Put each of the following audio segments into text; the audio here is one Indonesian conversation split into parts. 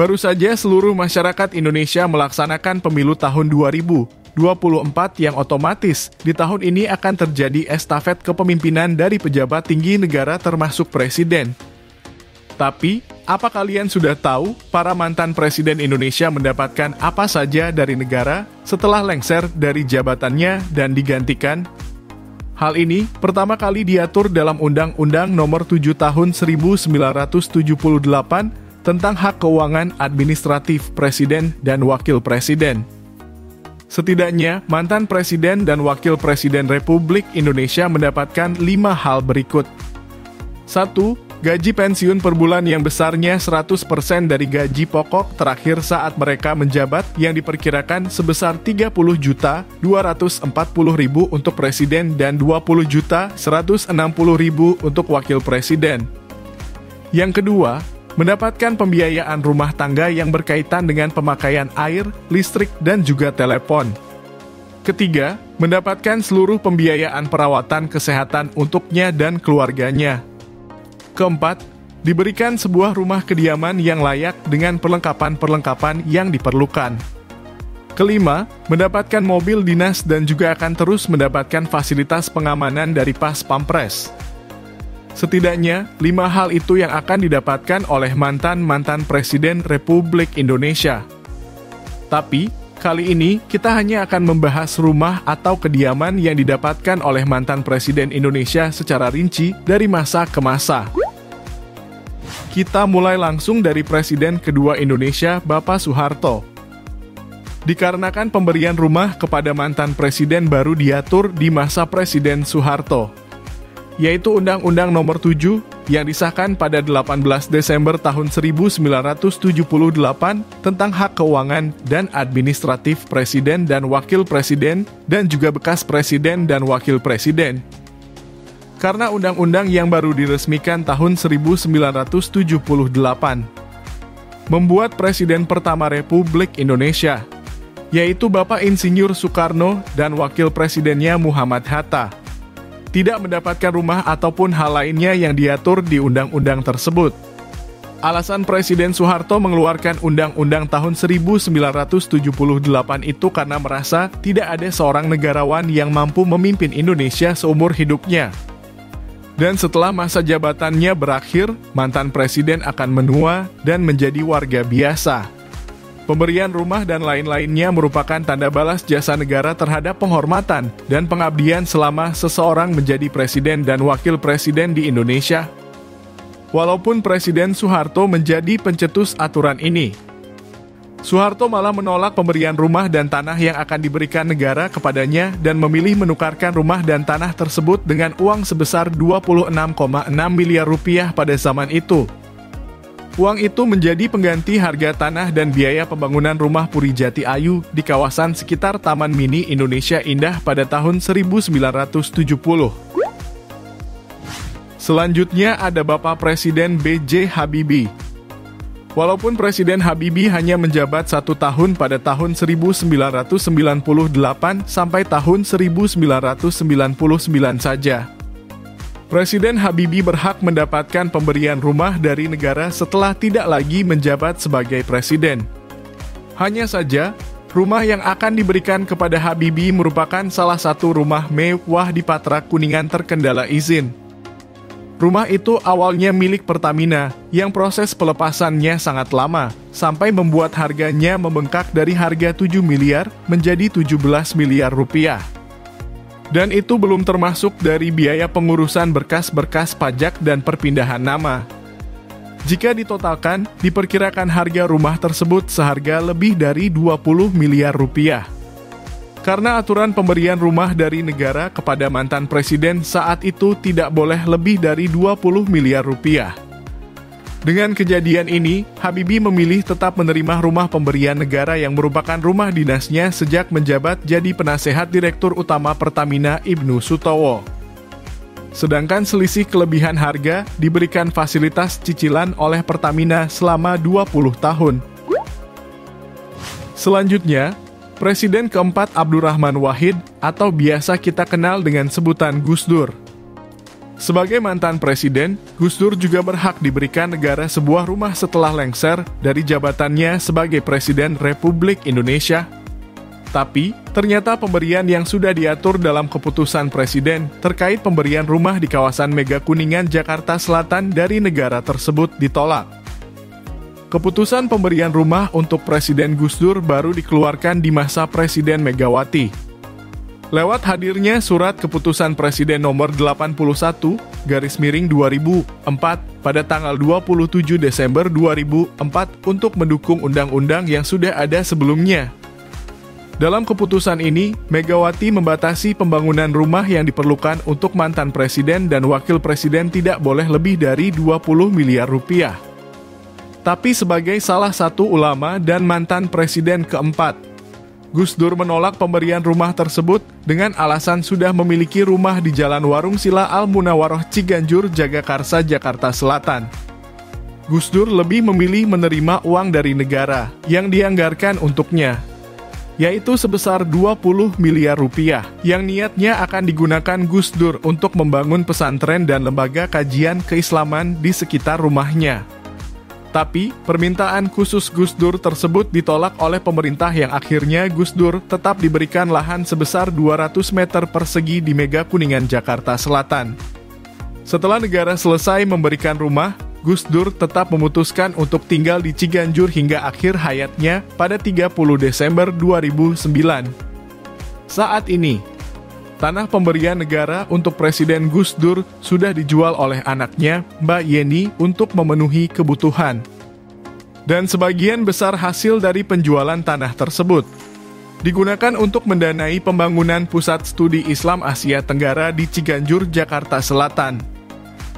Baru saja seluruh masyarakat Indonesia melaksanakan pemilu tahun 2024 yang otomatis di tahun ini akan terjadi estafet kepemimpinan dari pejabat tinggi negara termasuk presiden. Tapi, apa kalian sudah tahu para mantan presiden Indonesia mendapatkan apa saja dari negara setelah lengser dari jabatannya dan digantikan? Hal ini pertama kali diatur dalam Undang-Undang Nomor 7 Tahun 1978 tentang hak keuangan administratif Presiden dan Wakil Presiden. Setidaknya, mantan Presiden dan Wakil Presiden Republik Indonesia mendapatkan 5 hal berikut. 1. Gaji pensiun per bulan yang besarnya 100% dari gaji pokok terakhir saat mereka menjabat yang diperkirakan sebesar 30.240.000 untuk Presiden dan 20.160.000 untuk Wakil Presiden. Yang kedua, mendapatkan pembiayaan rumah tangga yang berkaitan dengan pemakaian air, listrik, dan juga telepon. Ketiga, mendapatkan seluruh pembiayaan perawatan kesehatan untuknya dan keluarganya. Keempat, diberikan sebuah rumah kediaman yang layak dengan perlengkapan-perlengkapan yang diperlukan. Kelima, mendapatkan mobil dinas dan juga akan terus mendapatkan fasilitas pengamanan dari Pas Pampres. Setidaknya, 5 hal itu yang akan didapatkan oleh mantan-mantan Presiden Republik Indonesia. Tapi, kali ini kita hanya akan membahas rumah atau kediaman yang didapatkan oleh mantan Presiden Indonesia secara rinci dari masa ke masa. Kita mulai langsung dari Presiden kedua Indonesia, Bapak Soeharto. Dikarenakan pemberian rumah kepada mantan Presiden baru diatur di masa Presiden Soeharto, yaitu Undang-Undang Nomor 7 yang disahkan pada 18 Desember tahun 1978 tentang hak keuangan dan administratif Presiden dan Wakil Presiden dan juga bekas Presiden dan Wakil Presiden. Karena undang-undang yang baru diresmikan tahun 1978 membuat Presiden pertama Republik Indonesia, yaitu Bapak Insinyur Soekarno dan Wakil Presidennya Muhammad Hatta, tidak mendapatkan rumah ataupun hal lainnya yang diatur di undang-undang tersebut. Alasan Presiden Soeharto mengeluarkan Undang-Undang tahun 1978 itu karena merasa tidak ada seorang negarawan yang mampu memimpin Indonesia seumur hidupnya. Dan setelah masa jabatannya berakhir, mantan Presiden akan menua dan menjadi warga biasa. Pemberian rumah dan lain-lainnya merupakan tanda balas jasa negara terhadap penghormatan dan pengabdian selama seseorang menjadi presiden dan wakil presiden di Indonesia. Walaupun Presiden Soeharto menjadi pencetus aturan ini, Soeharto malah menolak pemberian rumah dan tanah yang akan diberikan negara kepadanya dan memilih menukarkan rumah dan tanah tersebut dengan uang sebesar 26,6 miliar rupiah pada zaman itu. Uang itu menjadi pengganti harga tanah dan biaya pembangunan rumah Puri Jati Ayu di kawasan sekitar Taman Mini Indonesia Indah pada tahun 1970. Selanjutnya ada Bapak Presiden B.J. Habibie. Walaupun Presiden Habibie hanya menjabat 1 tahun pada tahun 1998 sampai tahun 1999 saja, Presiden Habibie berhak mendapatkan pemberian rumah dari negara setelah tidak lagi menjabat sebagai presiden. Hanya saja, rumah yang akan diberikan kepada Habibie merupakan salah satu rumah mewah di Patra Kuningan terkendala izin. Rumah itu awalnya milik Pertamina, yang proses pelepasannya sangat lama, sampai membuat harganya membengkak dari harga 7 miliar menjadi 17 miliar rupiah. Dan itu belum termasuk dari biaya pengurusan berkas-berkas pajak dan perpindahan nama. Jika ditotalkan, diperkirakan harga rumah tersebut seharga lebih dari 20 miliar rupiah. Karena aturan pemberian rumah dari negara kepada mantan presiden saat itu tidak boleh lebih dari 20 miliar rupiah. Dengan kejadian ini, Habibie memilih tetap menerima rumah pemberian negara yang merupakan rumah dinasnya sejak menjabat jadi penasehat Direktur Utama Pertamina Ibnu Sutowo. Sedangkan selisih kelebihan harga diberikan fasilitas cicilan oleh Pertamina selama 20 tahun. Selanjutnya, Presiden keempat Abdurrahman Wahid atau biasa kita kenal dengan sebutan Gus Dur. Sebagai mantan presiden, Gus Dur juga berhak diberikan negara sebuah rumah setelah lengser dari jabatannya sebagai Presiden Republik Indonesia. Tapi, ternyata pemberian yang sudah diatur dalam keputusan presiden terkait pemberian rumah di kawasan Mega Kuningan, Jakarta Selatan dari negara tersebut ditolak. Keputusan pemberian rumah untuk Presiden Gus Dur baru dikeluarkan di masa Presiden Megawati. Lewat hadirnya surat keputusan Presiden nomor 81/2004 pada tanggal 27 Desember 2004 untuk mendukung undang-undang yang sudah ada sebelumnya. Dalam keputusan ini, Megawati membatasi pembangunan rumah yang diperlukan untuk mantan presiden dan wakil presiden tidak boleh lebih dari 20 miliar rupiah. Tapi sebagai salah satu ulama dan mantan presiden keempat, Gus Dur menolak pemberian rumah tersebut dengan alasan sudah memiliki rumah di Jalan Warung Sila Al-Munawaroh Ciganjur, Jagakarsa, Jakarta Selatan. Gus Dur lebih memilih menerima uang dari negara yang dianggarkan untuknya, yaitu sebesar 20 miliar rupiah, yang niatnya akan digunakan Gus Dur untuk membangun pesantren dan lembaga kajian keislaman di sekitar rumahnya. Tapi, permintaan khusus Gus Dur tersebut ditolak oleh pemerintah yang akhirnya Gus Dur tetap diberikan lahan sebesar 200 meter persegi di Mega Kuningan, Jakarta Selatan. Setelah negara selesai memberikan rumah, Gus Dur tetap memutuskan untuk tinggal di Ciganjur hingga akhir hayatnya pada 30 Desember 2009. Saat ini, tanah pemberian negara untuk Presiden Gus Dur sudah dijual oleh anaknya, Mbak Yeni, untuk memenuhi kebutuhan. Dan sebagian besar hasil dari penjualan tanah tersebut digunakan untuk mendanai pembangunan Pusat Studi Islam Asia Tenggara di Ciganjur, Jakarta Selatan,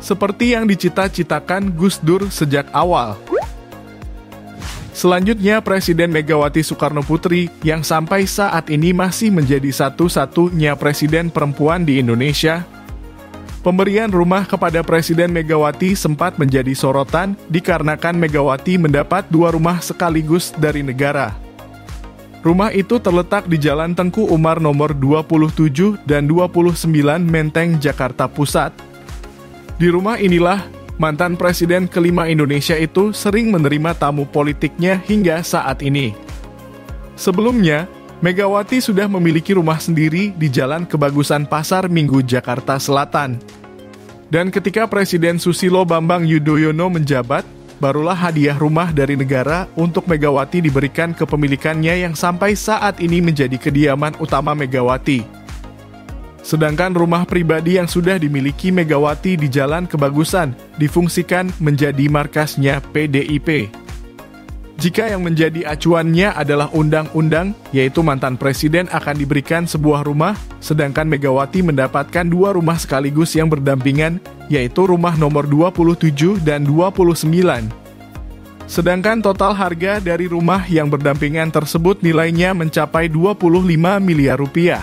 seperti yang dicita-citakan Gus Dur sejak awal. Selanjutnya, Presiden Megawati Soekarnoputri yang sampai saat ini masih menjadi satu-satunya presiden perempuan di Indonesia. Pemberian rumah kepada Presiden Megawati sempat menjadi sorotan dikarenakan Megawati mendapat 2 rumah sekaligus dari negara. Rumah itu terletak di Jalan Tengku Umar nomor 27 dan 29 Menteng, Jakarta Pusat. Di rumah inilah mantan presiden kelima Indonesia itu sering menerima tamu politiknya hingga saat ini. Sebelumnya, Megawati sudah memiliki rumah sendiri di Jalan Kebagusan Pasar Minggu, Jakarta Selatan. Dan ketika Presiden Susilo Bambang Yudhoyono menjabat, barulah hadiah rumah dari negara untuk Megawati diberikan kepemilikannya yang sampai saat ini menjadi kediaman utama Megawati. Sedangkan rumah pribadi yang sudah dimiliki Megawati di Jalan Kebagusan difungsikan menjadi markasnya PDIP. Jika yang menjadi acuannya adalah undang-undang, yaitu mantan presiden akan diberikan sebuah rumah, sedangkan Megawati mendapatkan 2 rumah sekaligus yang berdampingan, yaitu rumah nomor 27 dan 29. Sedangkan total harga dari rumah yang berdampingan tersebut nilainya mencapai 25 miliar rupiah.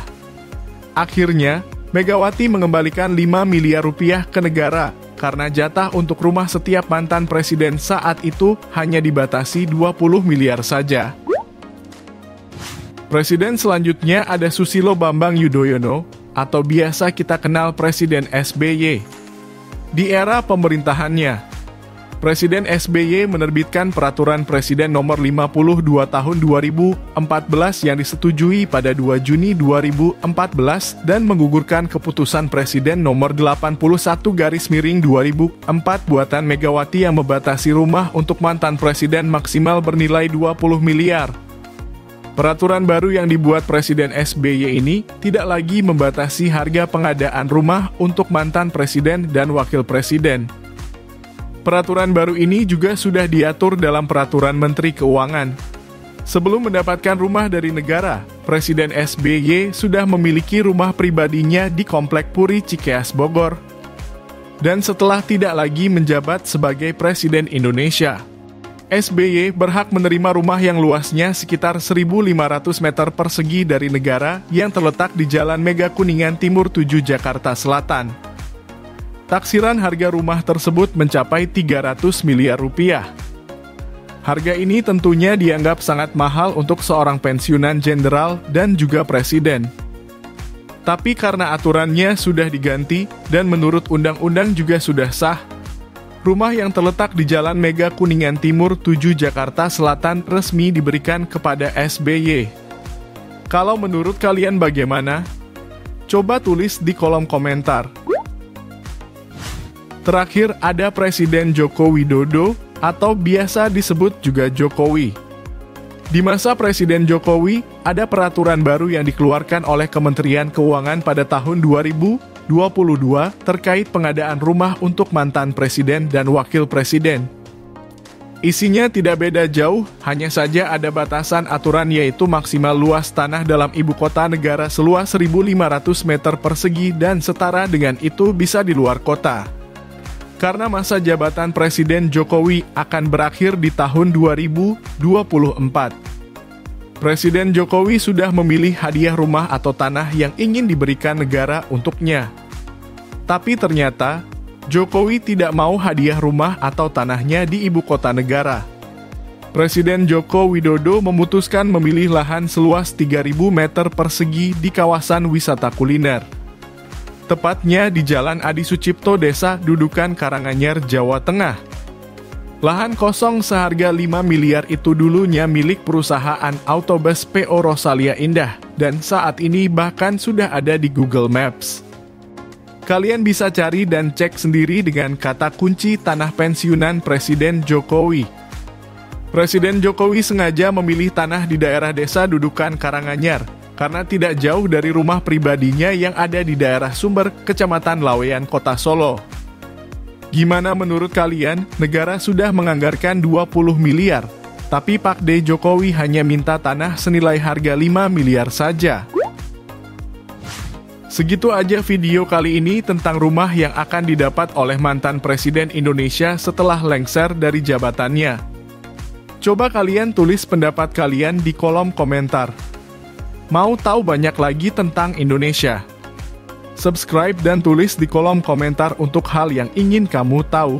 Akhirnya, Megawati mengembalikan 5 miliar rupiah ke negara, karena jatah untuk rumah setiap mantan presiden saat itu hanya dibatasi 20 miliar saja. Presiden selanjutnya ada Susilo Bambang Yudhoyono, atau biasa kita kenal Presiden SBY. Di era pemerintahannya, Presiden SBY menerbitkan Peraturan Presiden Nomor 52 Tahun 2014 yang disetujui pada 2 Juni 2014 dan menggugurkan Keputusan Presiden Nomor 81/2004 buatan Megawati yang membatasi rumah untuk mantan presiden maksimal bernilai 20 miliar. Peraturan baru yang dibuat Presiden SBY ini tidak lagi membatasi harga pengadaan rumah untuk mantan presiden dan wakil presiden. Peraturan baru ini juga sudah diatur dalam Peraturan Menteri Keuangan. Sebelum mendapatkan rumah dari negara, Presiden SBY sudah memiliki rumah pribadinya di Komplek Puri Cikeas, Bogor. Dan setelah tidak lagi menjabat sebagai Presiden Indonesia, SBY berhak menerima rumah yang luasnya sekitar 1.500 meter persegi dari negara yang terletak di Jalan Mega Kuningan Timur 7, Jakarta Selatan. Taksiran harga rumah tersebut mencapai 300 miliar rupiah. Harga ini tentunya dianggap sangat mahal untuk seorang pensiunan jenderal dan juga presiden. Tapi karena aturannya sudah diganti, dan menurut undang-undang juga sudah sah, rumah yang terletak di Jalan Mega Kuningan Timur 7 Jakarta Selatan resmi diberikan kepada SBY. Kalau menurut kalian bagaimana? Coba tulis di kolom komentar. Terakhir ada Presiden Joko Widodo, atau biasa disebut juga Jokowi. Di masa Presiden Jokowi, ada peraturan baru yang dikeluarkan oleh Kementerian Keuangan pada tahun 2022 terkait pengadaan rumah untuk mantan presiden dan wakil presiden. Isinya tidak beda jauh, hanya saja ada batasan aturan yaitu maksimal luas tanah dalam ibu kota negara seluas 1.500 meter persegi dan setara dengan itu bisa di luar kota. Karena masa jabatan Presiden Jokowi akan berakhir di tahun 2024. Presiden Jokowi sudah memilih hadiah rumah atau tanah yang ingin diberikan negara untuknya. Tapi ternyata, Jokowi tidak mau hadiah rumah atau tanahnya di ibu kota negara. Presiden Joko Widodo memutuskan memilih lahan seluas 3.000 meter persegi di kawasan wisata kuliner. Tepatnya di Jalan Adi Sucipto, Desa Dudukan, Karanganyar, Jawa Tengah. Lahan kosong seharga 5 miliar itu dulunya milik perusahaan Autobus PO Rosalia Indah, dan saat ini bahkan sudah ada di Google Maps. Kalian bisa cari dan cek sendiri dengan kata kunci tanah pensiunan Presiden Jokowi. Presiden Jokowi sengaja memilih tanah di daerah Desa Dudukan, Karanganyar, karena tidak jauh dari rumah pribadinya yang ada di daerah Sumber, Kecamatan Laweyan, Kota Solo. Gimana menurut kalian? Negara sudah menganggarkan 20 miliar, tapi Pak D. Jokowi hanya minta tanah senilai harga 5 miliar saja. Segitu aja video kali ini tentang rumah yang akan didapat oleh mantan Presiden Indonesia setelah lengser dari jabatannya. Coba kalian tulis pendapat kalian di kolom komentar. Mau tahu banyak lagi tentang Indonesia? Subscribe dan tulis di kolom komentar untuk hal yang ingin kamu tahu.